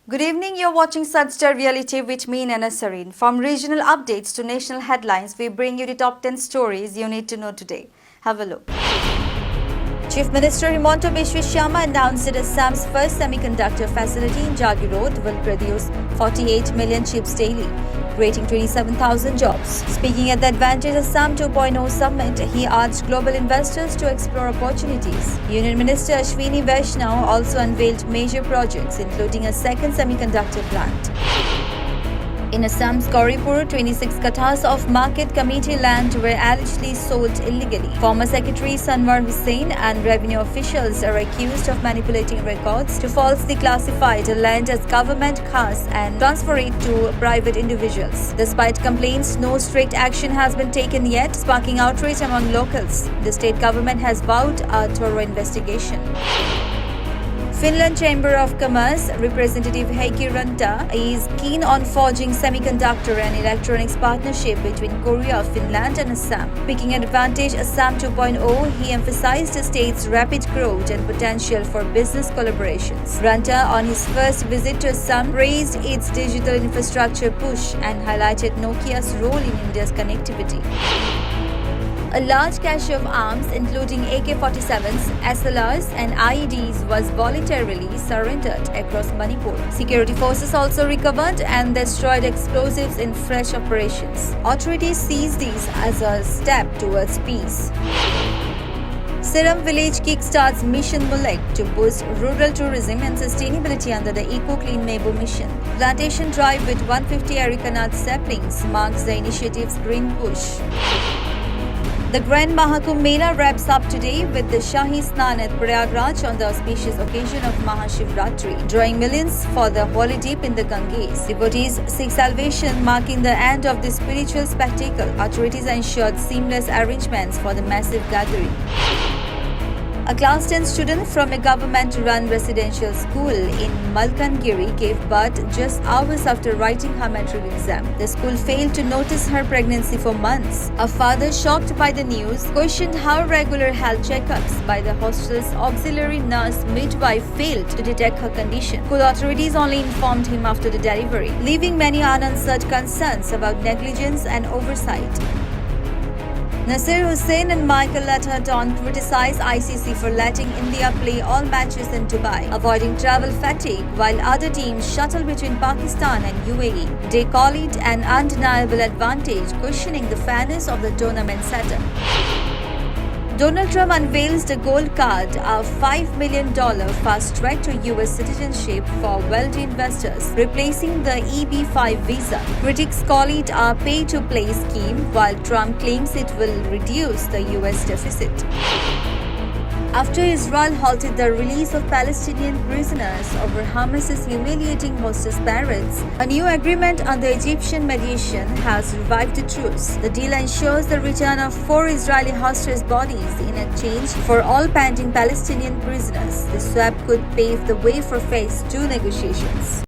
Good evening, you're watching Sunstar Reality with me, Nana Sareen. From regional updates to national headlines, we bring you the top 10 stories you need to know today. Have a look. Chief Minister Himanta Biswa Sharma announced that Assam's first semiconductor facility in Jagi Road will produce 48 million chips daily, creating 27,000 jobs. Speaking at the Advantage Assam 2.0 summit, he urged global investors to explore opportunities. Union Minister Ashwini Vaishnaw also unveiled major projects, including a second semiconductor plant. In Assam's Gauripur, 26 kathas of market committee land were allegedly sold illegally. Former Secretary Sanwar Hussain and revenue officials are accused of manipulating records to falsely classify the land as government khas and transfer it to private individuals. Despite complaints, no strict action has been taken yet, sparking outrage among locals. The state government has vowed a thorough investigation. Finland Chamber of Commerce representative Heikki Ranta is keen on forging semiconductor and electronics partnership between Korea, Finland and Assam. Speaking at Advantage Assam 2.0, he emphasized the state's rapid growth and potential for business collaborations. Ranta, on his first visit to Assam, praised its digital infrastructure push and highlighted Nokia's role in India's connectivity. A large cache of arms, including AK-47s, SLRs and IEDs, was voluntarily surrendered across Manipur. Security forces also recovered and destroyed explosives in fresh operations. Authorities seized these as a step towards peace. Siram village kickstarts Mission Mulek to boost rural tourism and sustainability under the Eco Clean Mebo mission. Plantation drive with 150 Arecanut saplings marks the initiative's green push. The Grand Mahakumbh Mela wraps up today with the Shahi Snan at Prayagraj on the auspicious occasion of Mahashivratri, drawing millions for the holy dip in the Ganges. Devotees seek salvation, marking the end of this spiritual spectacle. Authorities ensured seamless arrangements for the massive gathering. A class 10 student from a government-run residential school in Malkangiri gave birth just hours after writing her matric exam. The school failed to notice her pregnancy for months. A father, shocked by the news, questioned how regular health checkups by the hostel's auxiliary nurse midwife failed to detect her condition. School authorities only informed him after the delivery, leaving many unanswered concerns about negligence and oversight. Nasir Hussain and Michael Atherton criticized ICC for letting India play all matches in Dubai, avoiding travel fatigue while other teams shuttle between Pakistan and UAE. They call it an undeniable advantage, questioning the fairness of the tournament setup. Donald Trump unveils the Gold Card, a $5 million fast track to U.S. citizenship for wealthy investors, replacing the EB-5 visa. Critics call it a pay-to-play scheme, while Trump claims it will reduce the U.S. deficit. After Israel halted the release of Palestinian prisoners over Hamas's humiliating hostage parades, a new agreement under Egyptian mediation has revived the truce. The deal ensures the return of 4 Israeli hostage bodies in exchange for all pending Palestinian prisoners. The swap could pave the way for phase 2 negotiations.